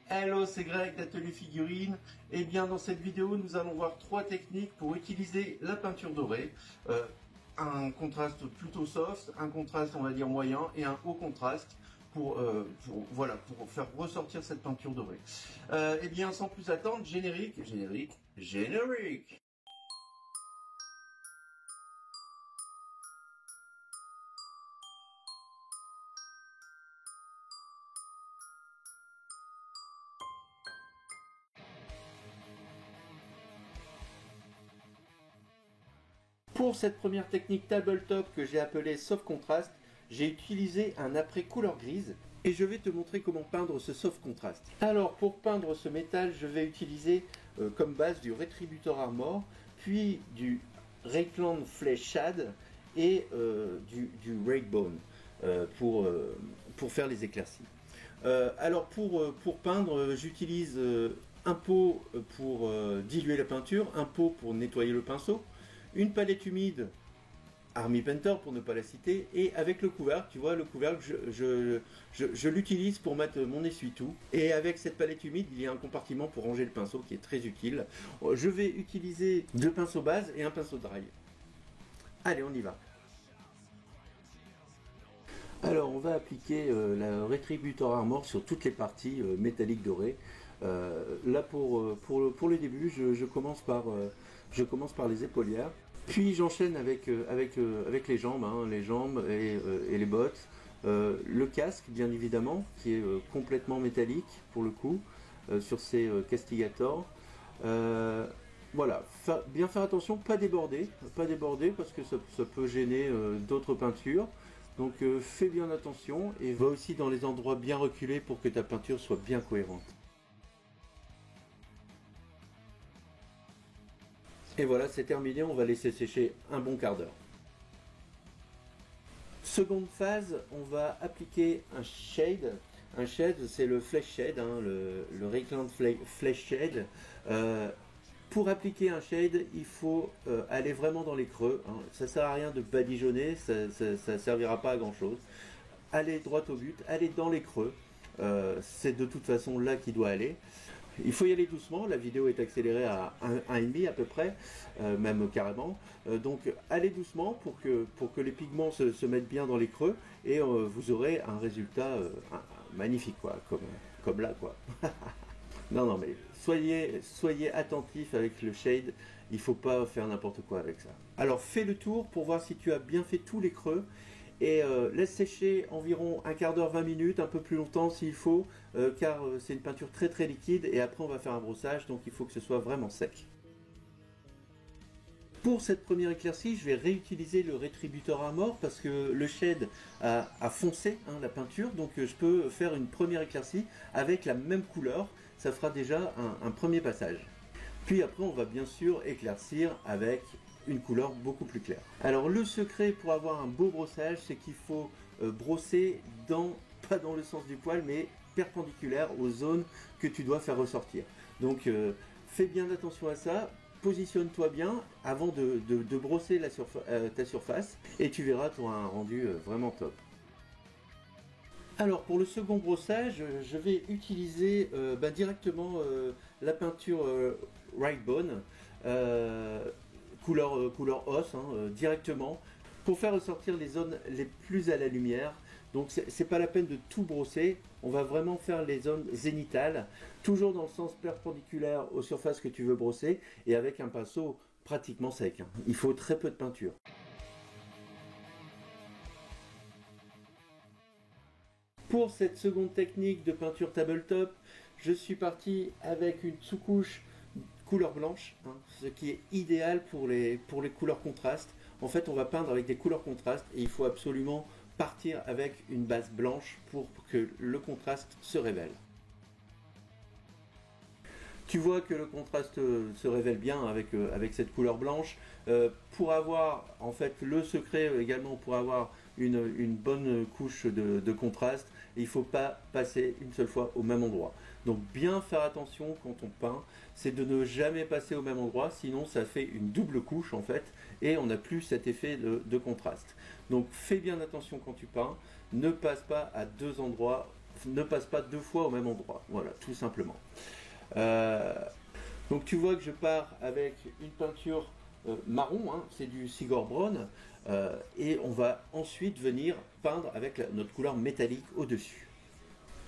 Hello, c'est Greg d'Atelier Figurines. Et bien dans cette vidéo, nous allons voir 3 techniques pour utiliser la peinture dorée. Un contraste plutôt soft, un contraste on va dire moyen et un haut contraste pour faire ressortir cette peinture dorée. Et bien sans plus attendre, générique. Pour cette première technique tabletop que j'ai appelée soft contrast, j'ai utilisé un après couleur grise et je vais te montrer comment peindre ce soft contrast. Alors pour peindre ce métal, je vais utiliser comme base du Retributor Armor, puis du Rayclan Flesh Shade et du Raybone pour faire les éclaircies. Alors pour peindre, j'utilise un pot pour diluer la peinture, un pot pour nettoyer le pinceau, une palette humide Army Painter pour ne pas la citer, et avec le couvercle, tu vois le couvercle je l'utilise pour mettre mon essuie-tout, et avec cette palette humide il y a un compartiment pour ranger le pinceau qui est très utile. Je vais utiliser 2 pinceaux base et un pinceau dry. Allez, on y va. Alors on va appliquer la Retributor Armor sur toutes les parties métalliques dorées. Là pour le début je commence par les épaulières, puis j'enchaîne avec les jambes, les jambes et les bottes, le casque bien évidemment qui est complètement métallique pour le coup sur ces castigators. Voilà, bien faire attention, pas déborder parce que ça peut gêner d'autres peintures. Donc fais bien attention et va aussi dans les endroits bien reculés pour que ta peinture soit bien cohérente. Et voilà, c'est terminé, on va laisser sécher un bon quart d'heure. Seconde phase, on va appliquer un shade. Un shade, c'est le Flesh Shade, le Rayclan Flesh Shade. Pour appliquer un shade, il faut aller vraiment dans les creux. Ça sert à rien de badigeonner, ça servira pas à grand chose. Allez droit au but, allez dans les creux. C'est de toute façon là qu'il doit aller. Il faut y aller doucement, la vidéo est accélérée à 1,5 à peu près, même carrément. Donc allez doucement pour que les pigments se mettent bien dans les creux et vous aurez un résultat magnifique, quoi, comme là, quoi. Non, mais soyez attentifs avec le shade, il faut pas faire n'importe quoi avec ça. Alors fais le tour pour voir si tu as bien fait tous les creux. Et laisse sécher environ un quart d'heure, 20 minutes, un peu plus longtemps s'il faut, car c'est une peinture très très liquide et après on va faire un brossage, donc il faut que ce soit vraiment sec. Pour cette première éclaircie, je vais réutiliser le Retributor Armor parce que le shade a foncé la peinture, donc je peux faire une première éclaircie avec la même couleur, ça fera déjà un premier passage. Puis après on va bien sûr éclaircir avec une couleur beaucoup plus claire. Alors le secret pour avoir un beau brossage, c'est qu'il faut brosser pas dans le sens du poil, mais perpendiculaire aux zones que tu dois faire ressortir. Donc fais bien attention à ça, positionne-toi bien avant de brosser ta surface et tu verras, tu auras un rendu vraiment top. Alors pour le second brossage, je vais utiliser directement la peinture Raybone, couleur os, directement, pour faire ressortir les zones les plus à la lumière. Donc c'est pas la peine de tout brosser, on va vraiment faire les zones zénithales, toujours dans le sens perpendiculaire aux surfaces que tu veux brosser, et avec un pinceau pratiquement sec. Il faut très peu de peinture. Pour cette seconde technique de peinture tabletop, je suis parti avec une sous-couche couleur blanche, ce qui est idéal pour les couleurs contrastes. En fait, on va peindre avec des couleurs contrastes et il faut absolument partir avec une base blanche pour que le contraste se révèle. Tu vois que le contraste se révèle bien avec cette couleur blanche. Pour avoir, en fait, le secret également pour avoir une bonne couche de contraste, il ne faut pas passer une seule fois au même endroit. Donc bien faire attention quand on peint, c'est de ne jamais passer au même endroit, sinon ça fait une double couche en fait, et on n'a plus cet effet de contraste. Donc fais bien attention quand tu peins, ne passe pas à 2 endroits ne passe pas deux fois au même endroit. Voilà, tout simplement. Donc tu vois que je pars avec une peinture marron, hein, c'est du Sigurd Braun, et on va ensuite venir peindre avec notre couleur métallique au-dessus.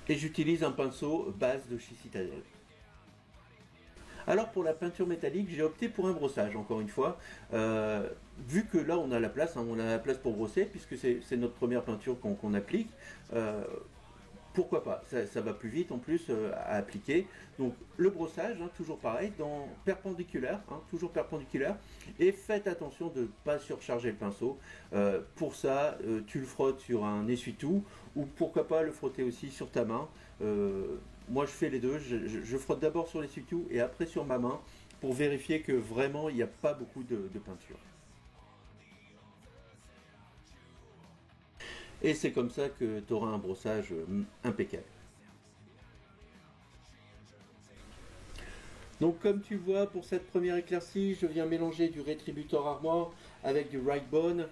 Et j'utilise un pinceau base de chez Citadel. Alors pour la peinture métallique, j'ai opté pour un brossage, encore une fois, vu que là on a la place, hein, on a la place pour brosser, puisque c'est notre première peinture qu'on applique. Pourquoi pas, ça va plus vite en plus à appliquer. Donc le brossage, hein, toujours pareil, perpendiculaire, hein, toujours perpendiculaire. Et faites attention de ne pas surcharger le pinceau. Pour ça, tu le frottes sur un essuie-tout ou pourquoi pas le frotter aussi sur ta main. Moi je fais les deux, je frotte d'abord sur l'essuie-tout et après sur ma main pour vérifier que vraiment il n'y a pas beaucoup de peinture. Et c'est comme ça que tu auras un brossage impeccable. Donc comme tu vois, pour cette première éclaircie, je viens mélanger du Retributor Armor avec du Rightbone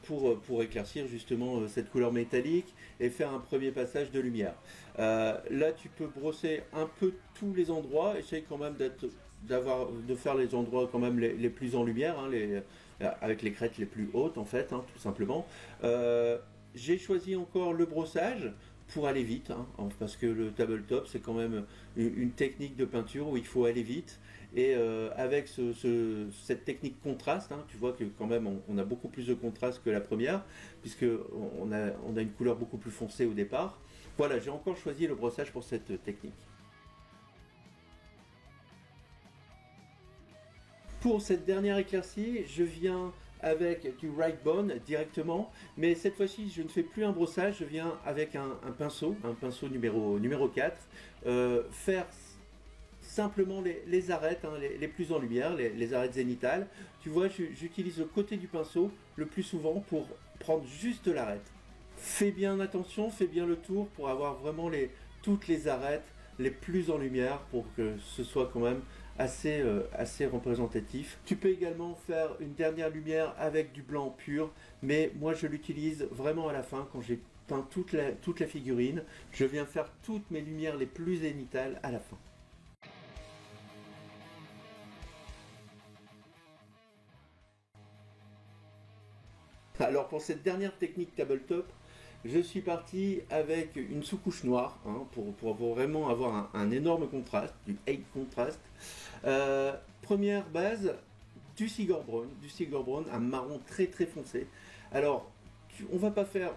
pour éclaircir justement cette couleur métallique et faire un premier passage de lumière. Là tu peux brosser un peu tous les endroits, essaye quand même de faire les endroits quand même les plus en lumière, hein, avec les crêtes les plus hautes en fait, hein, tout simplement. J'ai choisi encore le brossage pour aller vite, hein, parce que le tabletop c'est quand même une technique de peinture où il faut aller vite et avec cette technique contraste, hein, tu vois que quand même on a beaucoup plus de contraste que la première puisque on a une couleur beaucoup plus foncée au départ. Voilà, j'ai encore choisi le brossage pour cette technique. Pour cette dernière éclaircie, je viens avec du Rightbone directement, mais cette fois-ci je ne fais plus un brossage, je viens avec un pinceau numéro 4, faire simplement les arêtes, hein, les plus en lumière, les arêtes zénitales. Tu vois, j'utilise le côté du pinceau le plus souvent pour prendre juste l'arête. Fais bien attention, fais bien le tour pour avoir vraiment toutes les arêtes les plus en lumière pour que ce soit quand même assez représentatif. Tu peux également faire une dernière lumière avec du blanc pur, mais moi je l'utilise vraiment à la fin quand j'ai peint toute la figurine. Je viens faire toutes mes lumières les plus zénitales à la fin. Alors pour cette dernière technique tabletop, je suis parti avec une sous-couche noire, hein, pour vraiment avoir un énorme contraste, du 8 contraste. Première base, du Sigurd Braun, un marron très très foncé. Alors, on va pas faire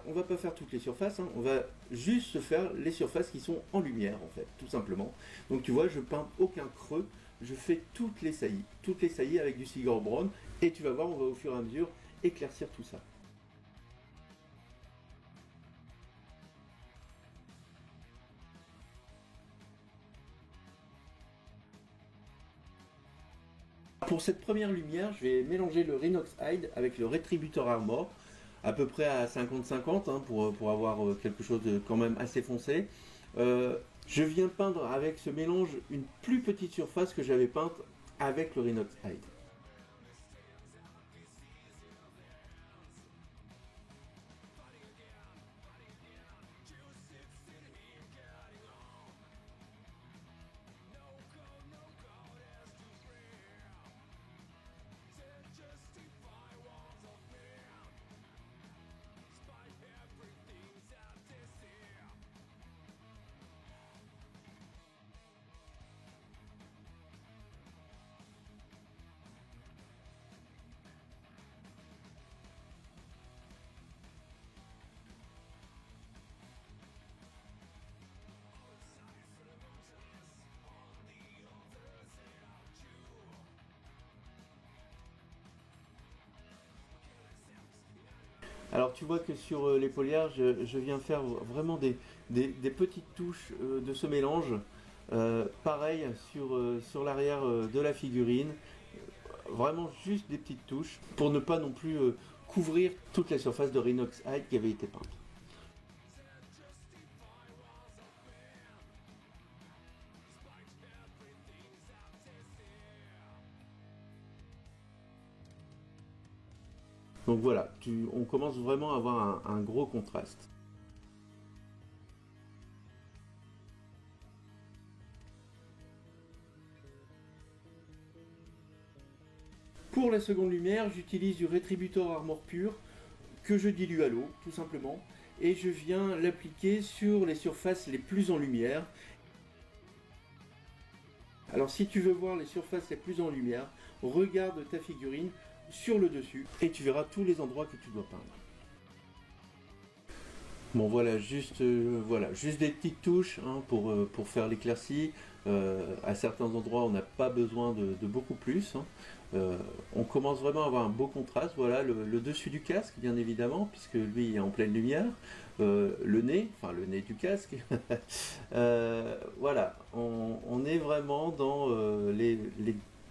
toutes les surfaces, hein, on va juste se faire les surfaces qui sont en lumière en fait, tout simplement. Donc tu vois, je peins aucun creux, je fais toutes les saillies avec du Sigurd Braun, et tu vas voir, on va au fur et à mesure éclaircir tout ça. Pour cette première lumière, je vais mélanger le Rhinox Hide avec le Retributor Armor, à peu près à 50-50, hein, pour avoir quelque chose de quand même assez foncé. Je viens peindre avec ce mélange une plus petite surface que j'avais peinte avec le Rhinox Hide. Alors tu vois que sur les polières, je viens faire vraiment des petites touches de ce mélange. Pareil sur l'arrière de la figurine. Vraiment juste des petites touches pour ne pas non plus couvrir toute la surface de Rhinox Hide qui avait été peinte. Donc voilà, on commence vraiment à avoir un gros contraste. Pour la seconde lumière, j'utilise du Retributor Armor pur que je dilue à l'eau, tout simplement, et je viens l'appliquer sur les surfaces les plus en lumière. Alors si tu veux voir les surfaces les plus en lumière, regarde ta figurine sur le dessus et tu verras tous les endroits que tu dois peindre. Bon voilà, juste des petites touches hein, pour faire l'éclaircie. À certains endroits, on n'a pas besoin de beaucoup plus. Hein. On commence vraiment à avoir un beau contraste. Voilà, le dessus du casque, bien évidemment, puisque lui est en pleine lumière. Le nez du casque. Voilà, on est vraiment dans les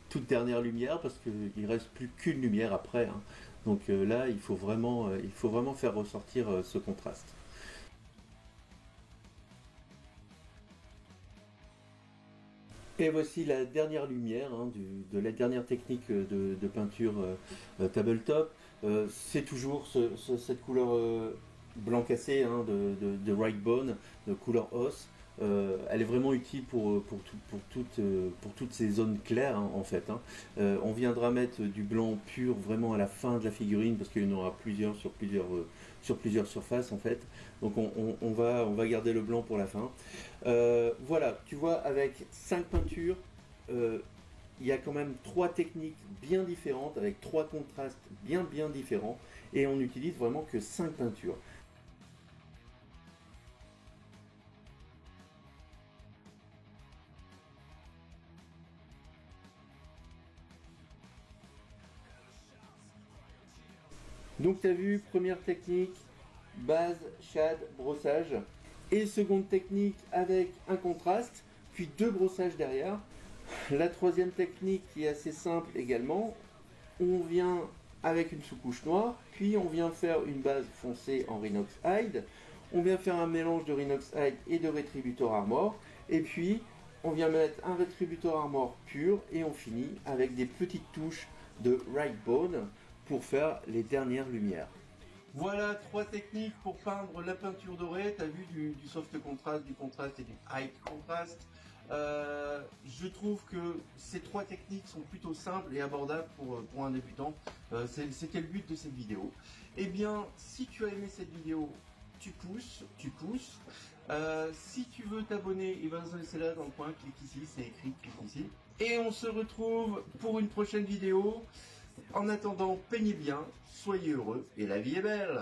toutes dernières lumières, parce qu'il ne reste plus qu'une lumière après. Hein. Donc là, il faut vraiment faire ressortir ce contraste. Et voici la dernière lumière hein, de la dernière technique de peinture tabletop. C'est toujours cette couleur blanc cassé hein, de Rightbone, de couleur os. Elle est vraiment utile pour toutes ces zones claires hein, en fait. Hein. On viendra mettre du blanc pur vraiment à la fin de la figurine parce qu'il y en aura plusieurs sur plusieurs surfaces en fait. Donc on va garder le blanc pour la fin. Voilà, tu vois, avec 5 peintures, il y a quand même 3 techniques bien différentes, avec 3 contrastes bien différents, et on n'utilise vraiment que 5 peintures. Donc tu as vu, première technique, base, shade, brossage. Et seconde technique avec un contraste, puis 2 brossages derrière. La troisième technique qui est assez simple également, on vient avec une sous-couche noire, puis on vient faire une base foncée en Rhinox Hide, on vient faire un mélange de Rhinox Hide et de Retributor Armor, et puis on vient mettre un Retributor Armor pur, et on finit avec des petites touches de Rightbone pour faire les dernières lumières. Voilà 3 techniques pour peindre la peinture dorée. Tu as vu du soft contrast, du contraste et du high contrast. Je trouve que ces 3 techniques sont plutôt simples et abordables pour un débutant. C'était le but de cette vidéo. Eh bien, si tu as aimé cette vidéo, tu pousses. Si tu veux t'abonner, eh ben, c'est là dans le coin, clique ici, c'est écrit, clique ici. Et on se retrouve pour une prochaine vidéo. En attendant, peignez bien, soyez heureux et la vie est belle.